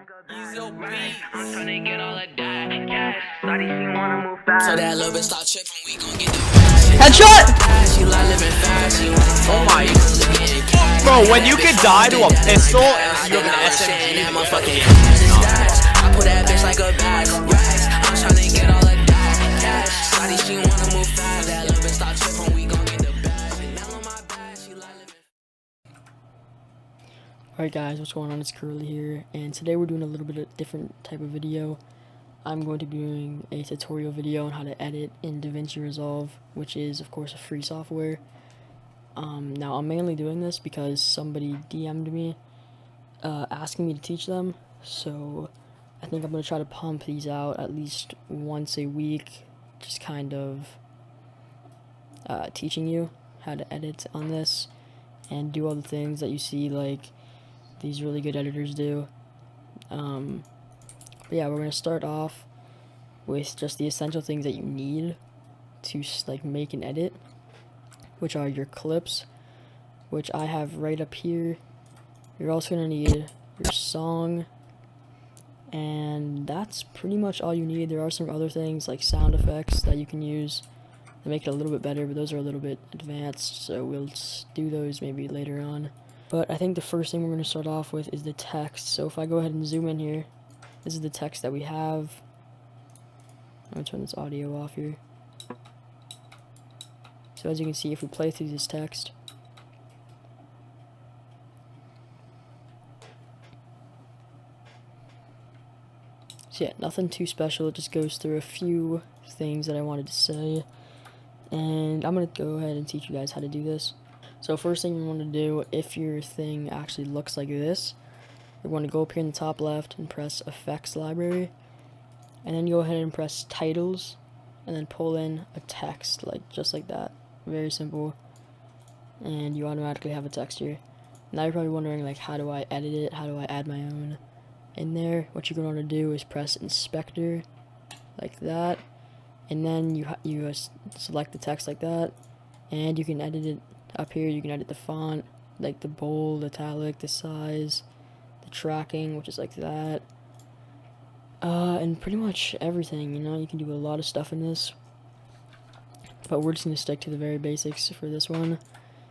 So that little bit start tripping, we gon' get the headshot! Oh my. Bro, when you can die to a pistol and you have an SMG, I put that bitch like a bag of racks. I'm tryna get all of that cash. Shawty, she wanna move fast. That little bitch start tripping, we gon' get the bag. Chanel on my back, she like living. Alright guys, what's going on? It's Curly here, and today we're doing a little bit of different type of video. I'm going to be doing a tutorial video on how to edit in DaVinci Resolve, which is of course a free software. Now I'm mainly doing this because somebody DM'd me asking me to teach them, so I think I'm going to try to pump these out at least once a week, just kind of teaching you how to edit on this and do all the things that you see like these really good editors do. But yeah, we're going to start off with just the essential things that you need to like make an edit, which are your clips, which I have right up here. You're also going to need your song, and that's pretty much all you need. There are some other things like sound effects that you can use to make it a little bit better, but those are a little bit advanced, so we'll do those maybe later on. But I think the first thing we're going to start off with is the text. So if I go ahead and zoom in here, this is the text that we have. I'm going to turn this audio off here. So as you can see, if we play through this text, so yeah, nothing too special. It just goes through a few things that I wanted to say, and I'm going to go ahead and teach you guys how to do this. So first thing you want to do, if your thing actually looks like this, you're going to go up here in the top left and press Effects Library, and then you go ahead and press Titles, and then pull in a text, like just like that. Very simple, and you automatically have a text here. Now you're probably wondering, like, how do I edit it? How do I add my own in there? What you're going to do is press Inspector, like that, and then you select the text like that, and you can edit it up here. You can edit the font, like the bold, italic, the size, the tracking, which is like that, and pretty much everything. You know, you can do a lot of stuff in this, but we're just going to stick to the very basics for this one.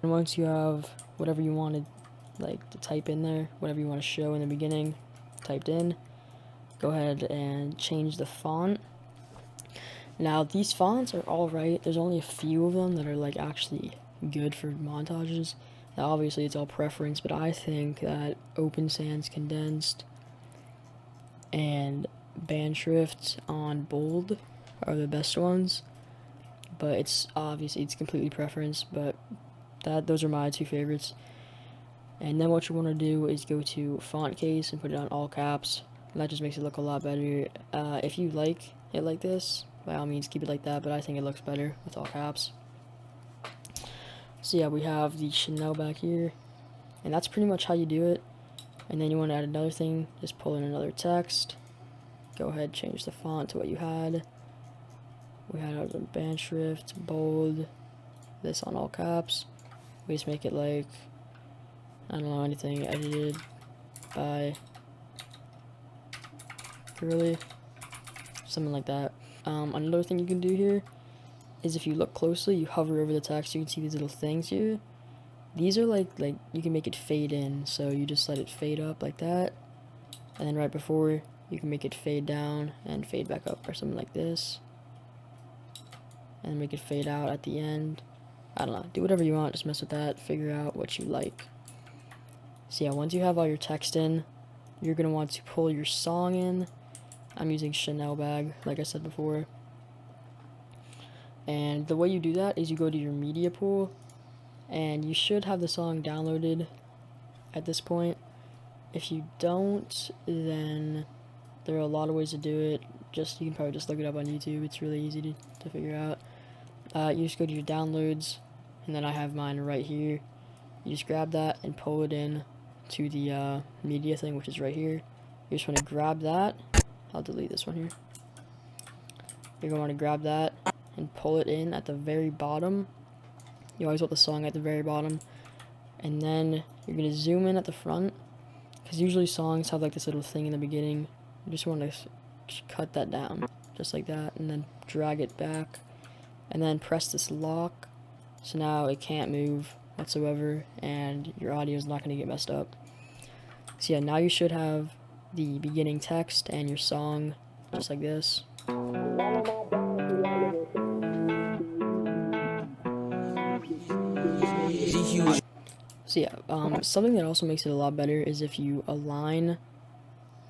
And once you have whatever you wanted, like, to type in there, whatever you want to show in the beginning typed in, go ahead and change the font. Now these fonts are alright. There's only a few of them that are like actually good for montages. Now obviously it's all preference, but I think that Open Sans Condensed and Band Shrift on bold are the best ones, but it's obviously it's completely preference, but those are my two favorites. And then what you want to do is go to font case and put it on all caps, and that just makes it look a lot better. If you like it like this, by all means keep it like that, but I think it looks better with all caps. So yeah, we have the Chanel back here, and that's pretty much how you do it. And then you want to add another thing, just pull in another text, go ahead, change the font to what you had. We had our band shrift, bold, this on all caps. We just make it like, I don't know, anything edited by Curly, something like that. Another thing you can do here is if you look closely, you hover over the text, you can see these little things here. These are like you can make it fade in, so you just let it fade up like that, and then right before you can make it fade down and fade back up or something like this, and make it fade out at the end. I don't know, do whatever you want, just mess with that, figure out what you like. So yeah, once you have all your text in, you're going to want to pull your song in. I'm using Chanel Bag, like I said before. And the way you do that is you go to your media pool, and you should have the song downloaded at this point. If you don't, then there are a lot of ways to do it. You can probably just look it up on YouTube. It's really easy to figure out. You just go to your downloads, and then I have mine right here. You just grab that and pull it in to the media thing, which is right here. You just want to grab that. I'll delete this one here. You're going to want to grab that and pull it in at the very bottom. You always want the song at the very bottom. And then you're going to zoom in at the front, because usually songs have like this little thing in the beginning. You just want to cut that down, just like that, and then drag it back, and then press this lock, so now it can't move whatsoever, and your audio is not going to get messed up. So yeah, now you should have the beginning text and your song just like this. So yeah, something that also makes it a lot better is if you align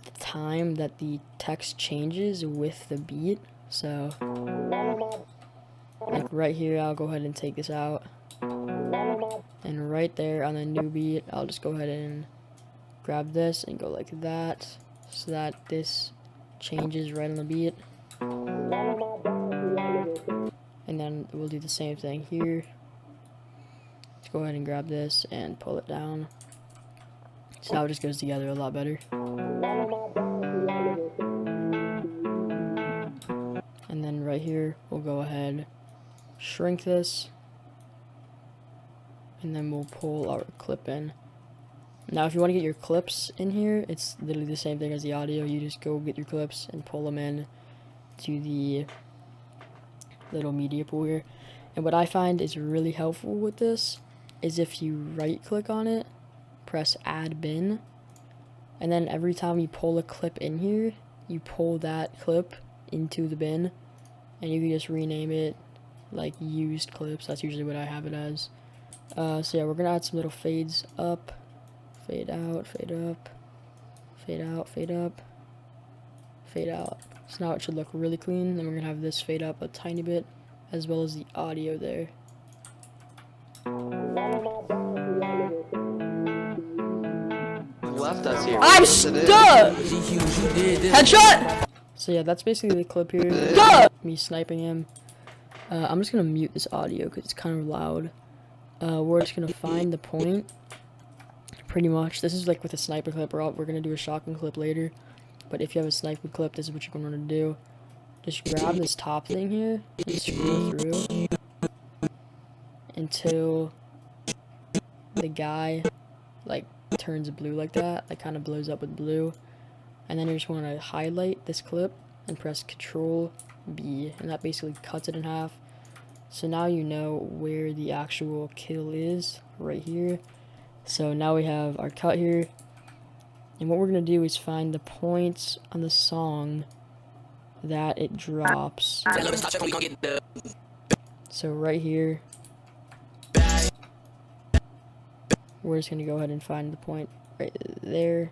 the time that the text changes with the beat. So, like right here, I'll go ahead and take this out. And right there on the new beat, I'll just go ahead and grab this and go like that, so that this changes right on the beat. And then we'll do the same thing here. Let's go ahead and grab this and pull it down. So now it just goes together a lot better. And then right here, we'll go ahead, shrink this, and then we'll pull our clip in. Now if you want to get your clips in here, it's literally the same thing as the audio. You just go get your clips and pull them in to the little media pool here. And what I find is really helpful with this is if you right click on it, press add bin, and then every time you pull a clip in here, you pull that clip into the bin, and you can just rename it like used clips. That's usually what I have it as. So yeah, we're gonna add some little fades up, fade out, fade up, fade out, fade up, fade out. So now it should look really clean. Then we're gonna have this fade up a tiny bit, as well as the audio there. Left us here. I'm stuck! Headshot! So yeah, that's basically the clip here. Me sniping him. I'm just gonna mute this audio because it's kind of loud. We're just gonna find the point. Pretty much. This is like with a sniper clip. We're gonna do a shotgun clip later. But if you have a sniper clip, this is what you're gonna want to do. Just grab this top thing here and scroll through until the guy like turns blue like that, like kind of blows up with blue, and then you just want to highlight this clip and press Control B, and that basically cuts it in half. So now you know where the actual kill is, right here. So now we have our cut here, and what we're gonna do is find the points on the song that it drops. So right here, we're just gonna go ahead and find the point right there,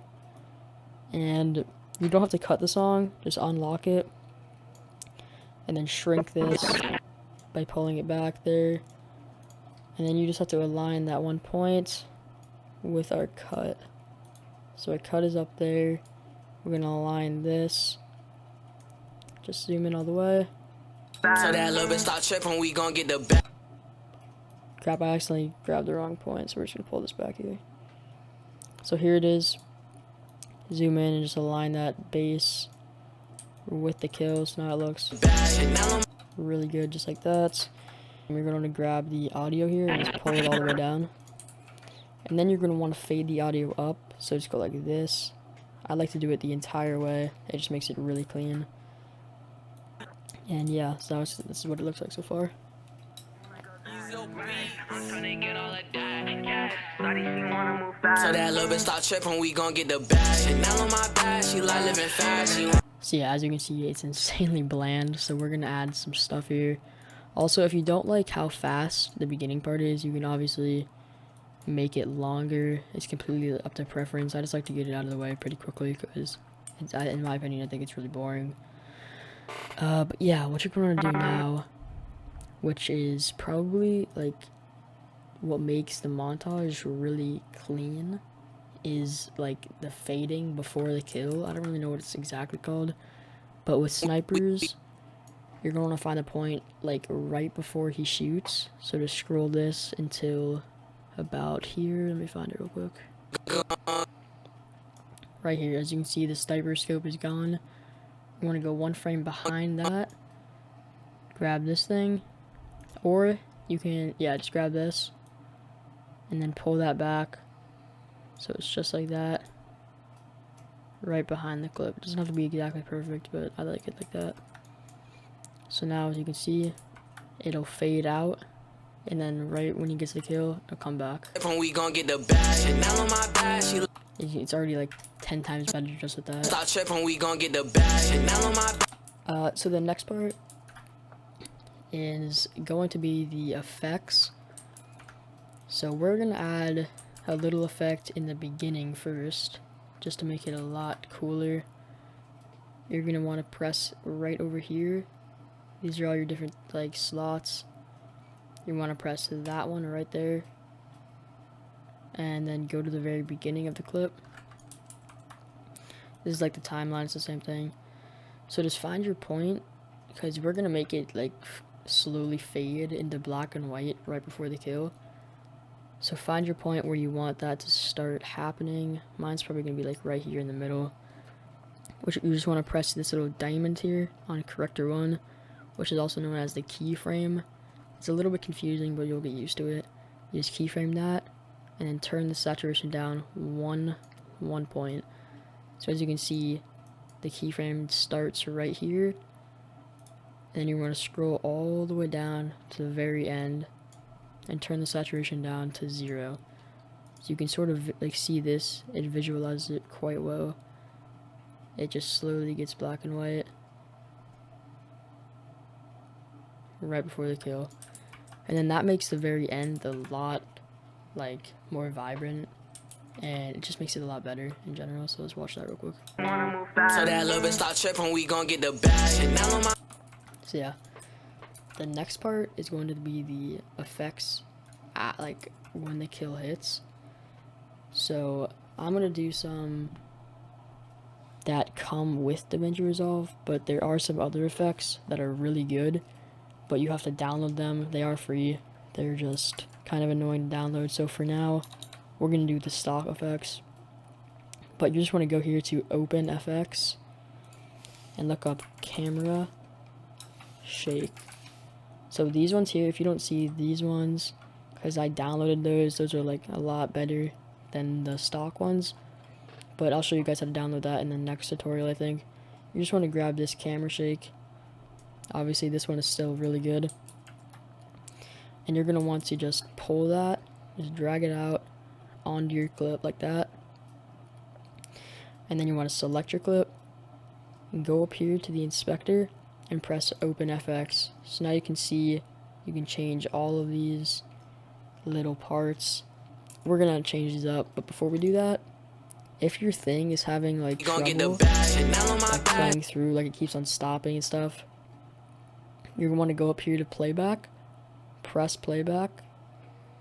and you don't have to cut the song, just unlock it and then shrink this by pulling it back there, and then you just have to align that one point with our cut. So our cut is up there. We're gonna align this, just zoom in all the way. So that little bit start tripping, we gon' get the back. Crap, I accidentally grabbed the wrong point, so we're just gonna pull this back here. So here it is. Zoom in and just align that base with the kills. Now it looks really good, just like that. And we're going to grab the audio here and just pull it all the way down. And then you're going to want to fade the audio up, so just go like this. I like to do it the entire way. It just makes it really clean. And yeah, so this is what it looks like so far. So that little bit start tripping, we gon' get the bag. And now on my bag, she like living fast. So yeah, as you can see, it's insanely bland, so we're gonna add some stuff here. Also, if you don't like how fast the beginning part is, you can obviously make it longer. It's completely up to preference. I just like to get it out of the way pretty quickly because, in my opinion, I think it's really boring. But yeah, what you're gonna do now, which is probably like what makes the montage really clean, is like the fading before the kill. I don't really know what it's exactly called, but with snipers, you're going to find a point like right before he shoots. So just scroll this until about here. Let me find it real quick. Right here, as you can see, the sniper scope is gone. You want to go one frame behind that, grab this thing, or you can, yeah, just grab this and then pull that back, so it's just like that. right behind the clip. It doesn't have to be exactly perfect, but I like it like that. So now, as you can see, it'll fade out, and then right when he gets the kill, it'll come back. We gon' get the bag. And now on my bag, she It's already like 10 times better just with that. stop tripping, we gon' get the bag. And now on my bag. So the next part is going to be the effects. So we're gonna add a little effect in the beginning first, just to make it a lot cooler. You're gonna want to press right over here. These are all your different like slots. You want to press that one right there, and then go to the very beginning of the clip. This is like the timeline, it's the same thing. So just find your point, because we're gonna make it like slowly fade into black and white right before the kill. So find your point where you want that to start happening. Mine's probably gonna be like right here in the middle, which you just want to press this little diamond here on corrector 1, which is also known as the keyframe. It's a little bit confusing, but you'll get used to it. You just keyframe that, and then turn the saturation down one point. So as you can see, the keyframe starts right here, and then you're going to scroll all the way down to the very end, and turn the saturation down to 0. So you can sort of like see this, it visualizes it quite well. It just slowly gets black and white right before the kill, and then that makes the very end a lot like more vibrant, and it just makes it a lot better in general. So let's watch that real quick. So that little bit stop tripping, we gon' get the bag. And now on my So yeah, the next part is going to be the effects at like when the kill hits. So I'm gonna do some that come with DaVinci Resolve, but there are some other effects that are really good, but you have to download them. They are free. They're just kind of annoying to download. So for now, we're gonna do the stock effects, but you just want to go here to Open FX and look up Camera Shake. So these ones here, if you don't see these ones, because I downloaded those are like a lot better than the stock ones, but I'll show you guys how to download that in the next tutorial. I think you just want to grab this Camera Shake. Obviously this one is still really good, and you're gonna want to just pull that, just drag it out onto your clip like that, and then you want to select your clip and go up here to the inspector and press Open FX. So now you can see you can change all of these little parts. We're gonna change these up, but before we do that, if your thing is having like trouble like playing through, like it keeps on stopping and stuff, you're gonna want to go up here to playback, press playback,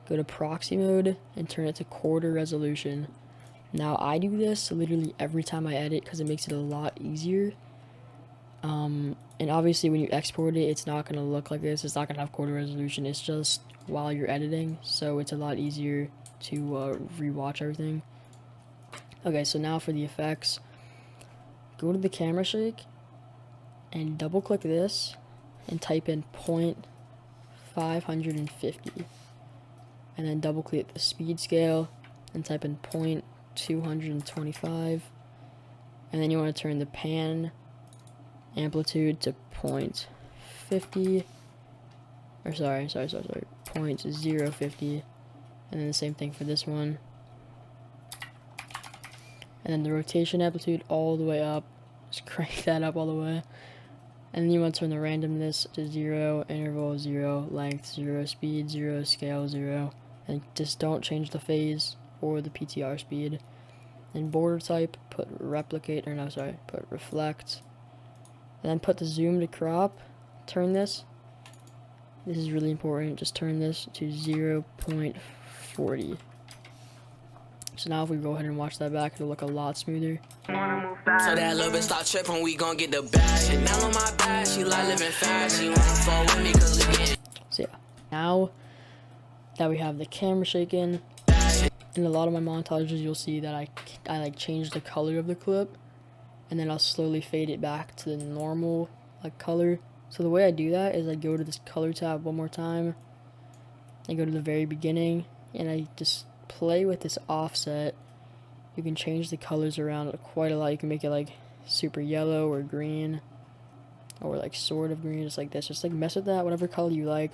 go to proxy mode, and turn it to quarter resolution. Now I do this literally every time I edit because it makes it a lot easier. And obviously when you export it, it's not gonna look like this. It's not gonna have quarter resolution. It's just while you're editing, so it's a lot easier to rewatch everything. Okay, so now for the effects, go to the camera shake and double click this and type in 0.550, and then double click the speed scale and type in 0.225, and then you want to turn the pan amplitude to 0.50, or sorry, 0.050, and then the same thing for this one, and then the rotation amplitude all the way up. Just crank that up all the way, and then you want to turn the randomness to 0, interval 0, length 0, speed 0, scale 0, and just don't change the phase or the PTR speed. And border type, put replicate, or no, sorry, put reflect, and then put the zoom to crop. Turn this is really important, just turn this to 0.40. So now if we go ahead and watch that back, it'll look a lot smoother. So that little bit stop tripping, we gon' get the bag. And now on my bag, she like living fast. She wanna fall with me cause we get. So yeah, now that we have the camera shaking, in a lot of my montages you'll see that I like change the color of the clip, and then I'll slowly fade it back to the normal like color. So the way I do that is I go to this color tab one more time, I go to the very beginning, and I just play with this offset. You can change the colors around quite a lot. You can make it like super yellow or green, or like sort of green, just like this. Just like mess with that, whatever color you like.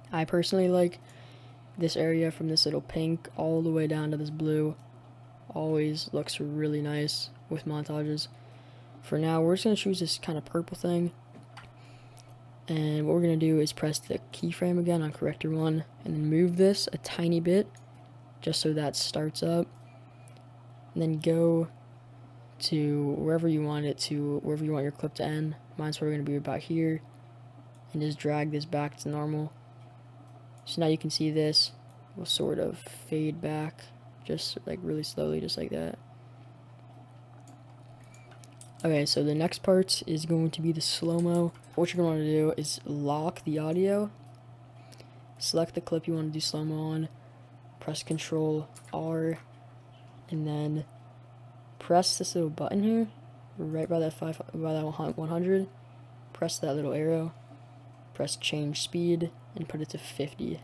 I personally like this area from this little pink all the way down to this blue. Always looks really nice with montages. For now, we're just going to choose this kind of purple thing. And what we're going to do is press the keyframe again on corrector 1 and then move this a tiny bit just so that starts up. And then go to wherever you want it to, wherever you want your clip to end. Mine's probably going to be about here. And just drag this back to normal. So now you can see this will sort of fade back just like really slowly, just like that. Okay, so the next part is going to be the slow-mo. What you're going to want to do is lock the audio, select the clip you want to do slow-mo on, press Control R, and then press this little button here, right by that 100. Press that little arrow, press change speed, and put it to 50.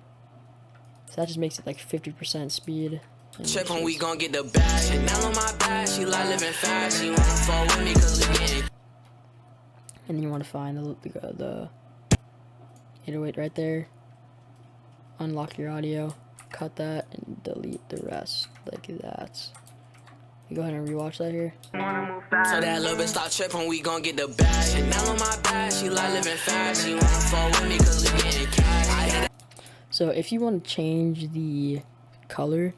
So that just makes it like 50% speed. Check when we gon' get the bag. And now on my back, she like living fast. She wanna fall with me cause we getting. And then you want to find the 808 right there. Unlock your audio, cut that, and delete the rest like that. You go ahead and rewatch that here. So that little bitch stop tripping, we gon' get the bag. And now on my back, she like living fast. She wanna fall with me cause we getting cash. So if you want to change the color,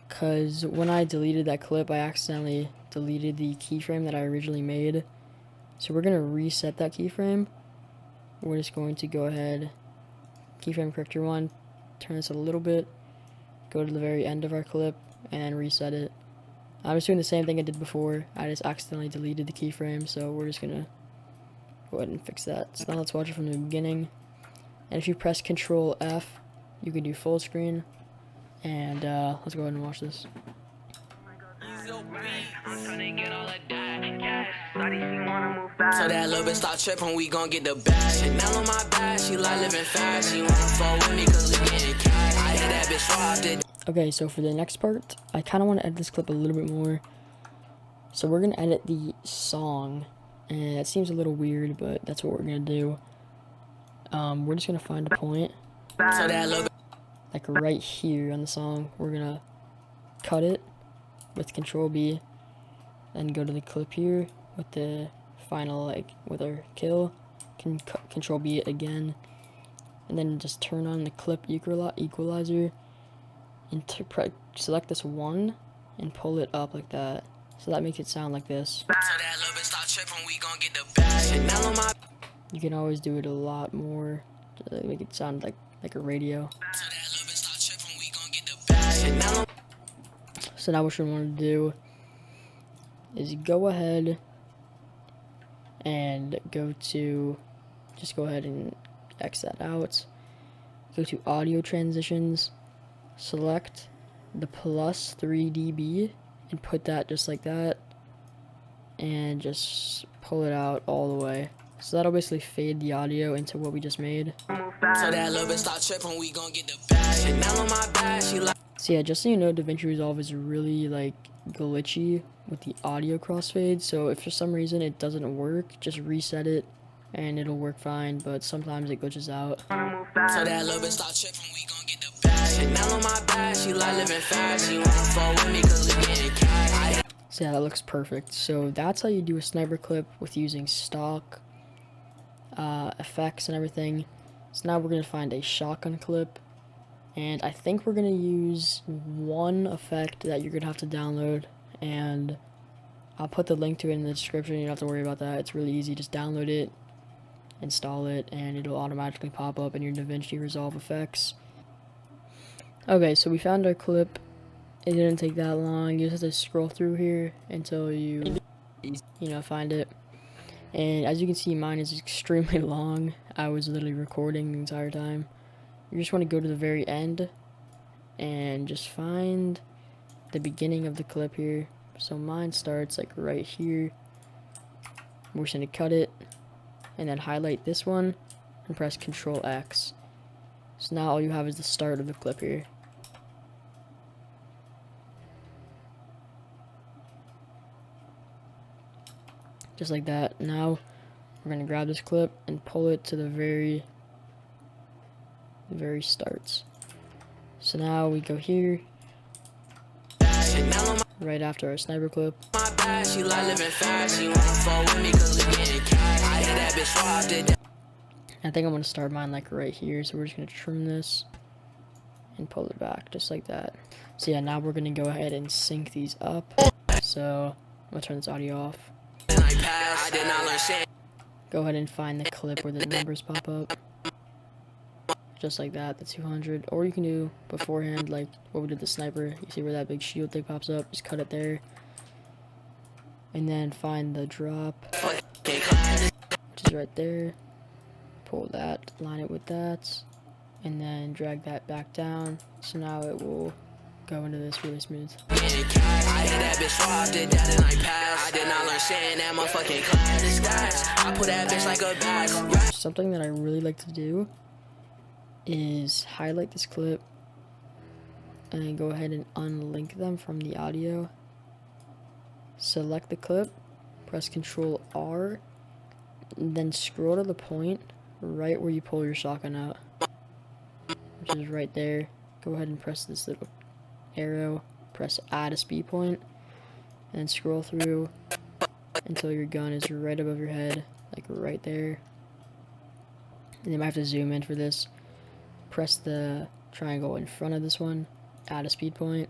because when I deleted that clip, I accidentally deleted the keyframe that I originally made. So we're going to reset that keyframe. We're just going to go ahead, keyframe corrector 1, turn this a little bit, go to the very end of our clip, and reset it. I'm just doing the same thing I did before. I just accidentally deleted the keyframe, so we're just going to go ahead and fix that. So now let's watch it from the beginning. And if you press Control F, you can do full screen. And let's go ahead and watch this. So that little bitch stop tripping, we gon' get the bag. And now on my back, she like living fast. She wanna fall with me cause we getting cash. I hit that bitch robbed it. Okay, so for the next part, I kind of want to edit this clip a little bit more. So we're going to edit the song. And it seems a little weird, but that's what we're going to do. We're just going to find a point. So that little Like right here on the song, we're gonna cut it with Control B, and go to the clip here with the final, like with our kill, Control B it again, and then just turn on the clip equalizer, and select this 1 and pull it up like that, so that makes it sound like this. So that little bitch stop tripping, we gon' get the bag. And now on my You can always do it a lot more to make it sound like a radio. So now what you want to do is go ahead and just go ahead and X that out. Go to audio transitions, select the plus 3 dB and put that just like that, and just pull it out all the way. So that'll basically fade the audio into what we just made. So that little bitch stop tripping, we gon' get the bag. And now on my back, she like. So yeah, just so you know, DaVinci Resolve is really like glitchy with the audio crossfade. So if for some reason it doesn't work, just reset it and it'll work fine. But sometimes it glitches out. So that little bitch stop tripping, we gon' get the bag. And now on my back, she like living fast. She wanna fall with me cause we getting cash. So yeah, that looks perfect. So that's how you do a sniper clip with using stock effects and everything. So now we're gonna find a shotgun clip. And I think we're going to use one effect that you're going to have to download, and I'll put the link to it in the description. You don't have to worry about that. It's really easy. Just download it, install it, and it'll automatically pop up in your DaVinci Resolve effects. Okay, so we found our clip. It didn't take that long. You just have to scroll through here until you find it. And as you can see, mine is extremely long. I was literally recording the entire time. You just want to go to the very end and just find the beginning of the clip here. So mine starts like right here. We're just going to cut it and then highlight this one and press Control X. So now all you have is the start of the clip here. just like that. Now we're gonna grab this clip and pull it to the very starts. So now we go here, right after our sniper clip. I think I'm gonna start mine like right here, so we're just gonna trim this and pull it back just like that. So yeah, now we're gonna go ahead and sync these up. So I'm gonna turn this audio off. Go ahead and find the clip where the numbers pop up, just like that, the 200. Or you can do beforehand, like what we did the sniper. You see where that big shield thing pops up, just cut it there. And then find the drop, which is right there. Pull that, line it with that, and then drag that back down. So now it will go into this really smooth. Something that I really like to do is highlight this clip and then go ahead and unlink them from the audio. Select the clip, press Ctrl R, and then scroll to the point right where you pull your shotgun out, which is right there. Go ahead and press this little arrow, press add a speed point, and then scroll through until your gun is right above your head, like right there. And you might have to zoom in for this. Press the triangle in front of this one, add a speed point,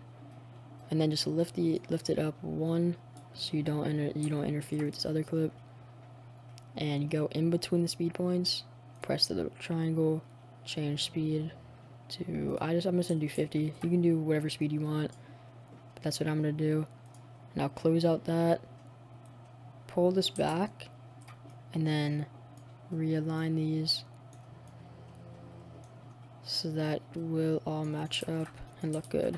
and then just lift it up one, so you don't interfere with this other clip. And you go in between the speed points, press the little triangle, change speed to, I'm just gonna do 50. You can do whatever speed you want, but that's what I'm gonna do. Now close out that, pull this back, and then realign these so that will all match up and look good.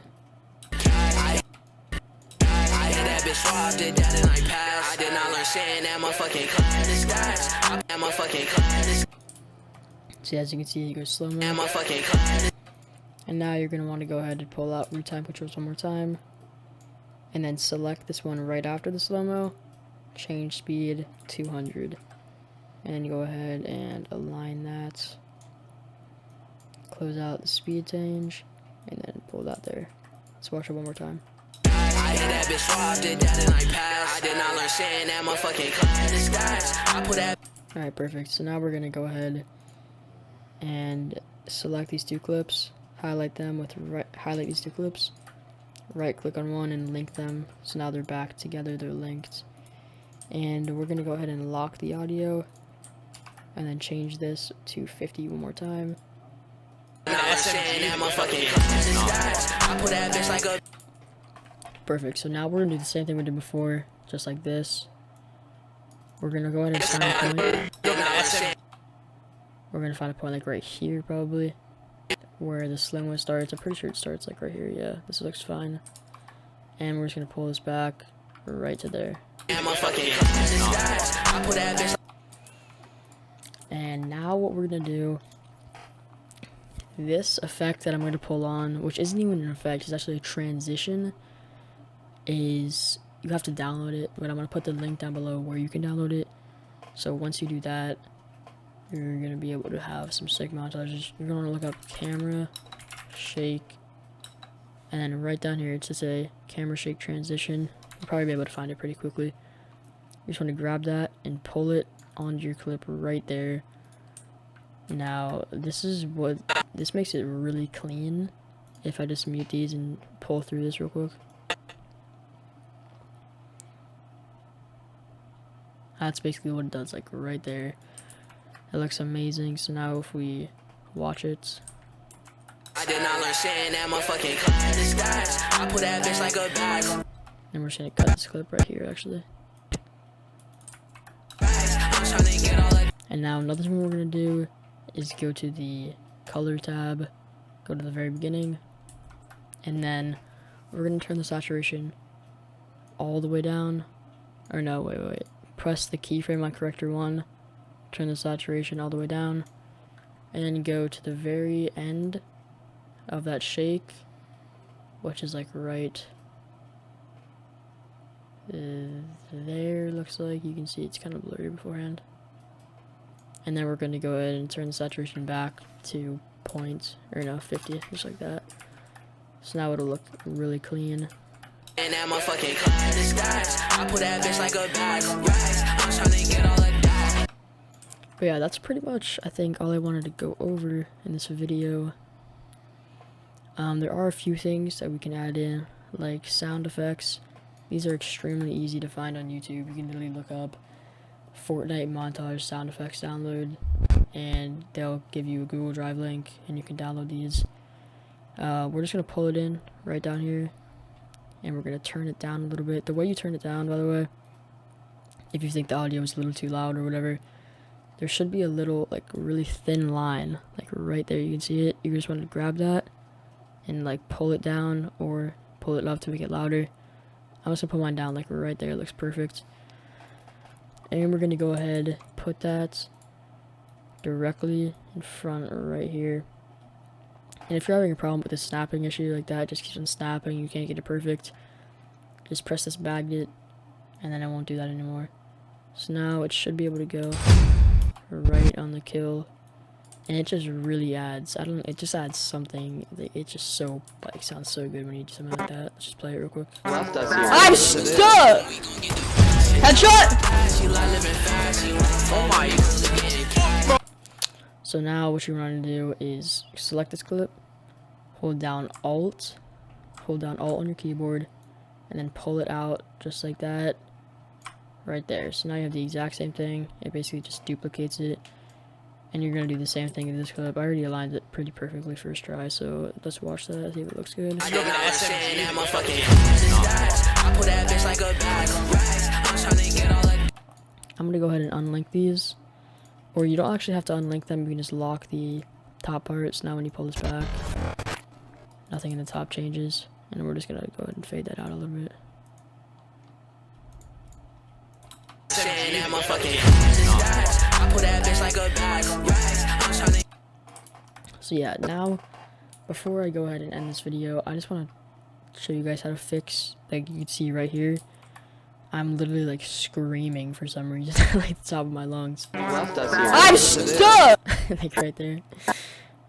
See, as you can see, he goes slow-mo. And now you're going to want to go ahead and pull out root time controls one more time. And then select this one right after the slow-mo. Change speed 200. And go ahead and align that. Close out the speed change. And then pull that there. Let's watch it one more time. Alright, perfect. So now we're going to go ahead and select these two clips, highlight them with highlight these two clips, right click on one and link them. So now they're back together, they're linked. And we're going to go ahead and lock the audio and then change this to 50 one more time. Perfect. So now we're going to do the same thing we did before, just like this. We're going to go ahead and find a point. We're going to find a point like right here probably, where the slim one starts. I'm pretty sure it starts like right here. Yeah, this looks fine. And we're just going to pull this back right to there. And now what we're going to do, this effect that I'm going to pull on, which isn't even an effect, it's actually a transition, is you have to download it, but I'm going to put the link down below where you can download it. So once you do that, you're going to be able to have some sick montages. You're going to look up camera shake, and then right down here it says a camera shake transition. You'll probably be able to find it pretty quickly. You just want to grab that and pull it onto your clip right there. Now this makes it really clean. If I just mute these and pull through this real quick, that's basically what it does, like right there. It looks amazing. So now if we watch it, and we're just gonna cut this clip right here actually. And now another thing we're gonna do is go to the color tab, go to the very beginning, and then we're gonna turn the saturation all the way down. Or no, wait. Press the keyframe on corrector 1, turn the saturation all the way down, and then go to the very end of that shake, which is like right there, looks like. You can see it's kind of blurry beforehand. And then we're going to go ahead and turn the saturation back to 50, just like that. So now it'll look really clean. And that motherfucking cloud disguise. I put that bitch like a bag of rice. I'm trying to get all of that. But yeah, that's pretty much, I think, all I wanted to go over in this video. There are a few things that we can add in, like sound effects. These are extremely easy to find on YouTube. You can literally look up Fortnite Montage sound effects download, and they'll give you a Google Drive link, and you can download these. We're just going to pull it in right down here, and we're going to turn it down a little bit. The way you turn it down, by the way, if you think the audio is a little too loud or whatever, there should be a little, like, really thin line, like right there. You can see it. You just want to grab that and, like, pull it down or pull it up to make it louder. I'm just going to put mine down, like, right there. It looks perfect. And we're going to go ahead, put that directly in front right here. And if you're having a problem with the snapping issue like that, just keeps on snapping, you can't get it perfect, just press this magnet, and then I won't do that anymore. So now it should be able to go right on the kill, and it just really adds, it just adds something. It's just so, like, sounds so good when you do something like that. Let's just play it real quick. I'm stuck! Headshot! Oh my. So now what you want to do is select this clip, hold down Alt on your keyboard, and then pull it out just like that, right there. So now you have the exact same thing. It basically just duplicates it, and you're going to do the same thing in this clip. I already aligned it pretty perfectly first try, so let's watch that, see if it looks good. I'm going to go ahead and unlink these. Or you don't actually have to unlink them, you can just lock the top parts. Now when you pull this back, nothing in the top changes. And we're just gonna go ahead and fade that out a little bit. So yeah, now, before I go ahead and end this video, I just want to show you guys how to fix, like you can see right here, I'm literally, like, screaming for some reason, like the top of my lungs. I'm stuck! Like, right there.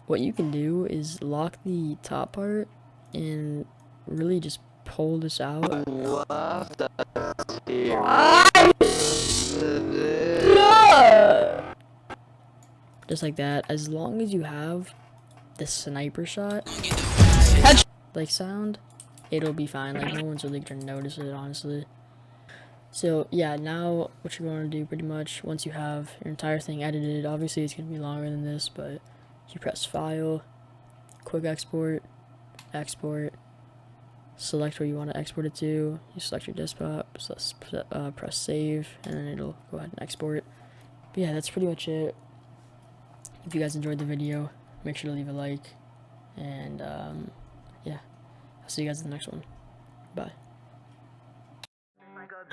What you can do is lock the top part and really just pull this out. Just like that. As long as you have the sniper shot, like, sound, it'll be fine. Like, no one's really gonna notice it, honestly. So yeah, now what you're going to do pretty much, once you have your entire thing edited, obviously it's going to be longer than this, but you press File, Quick Export, Export, select where you want to export it to, you select your desktop, so press Save, and then it'll go ahead and export. But yeah, that's pretty much it. If you guys enjoyed the video, make sure to leave a like, and yeah, I'll see you guys in the next one. Bye.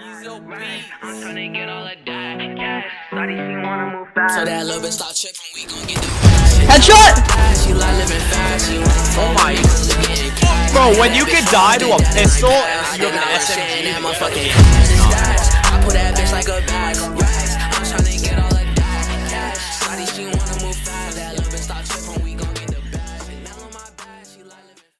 I'm trying to get all of that cash. Shawty, she wanna move fast. So that little bitch start tripping, we gon' get the Headshot! She like living fast. Oh my. Bro, when you can die to a pistol, you have an SMG. I put that bitch like a bag of rice.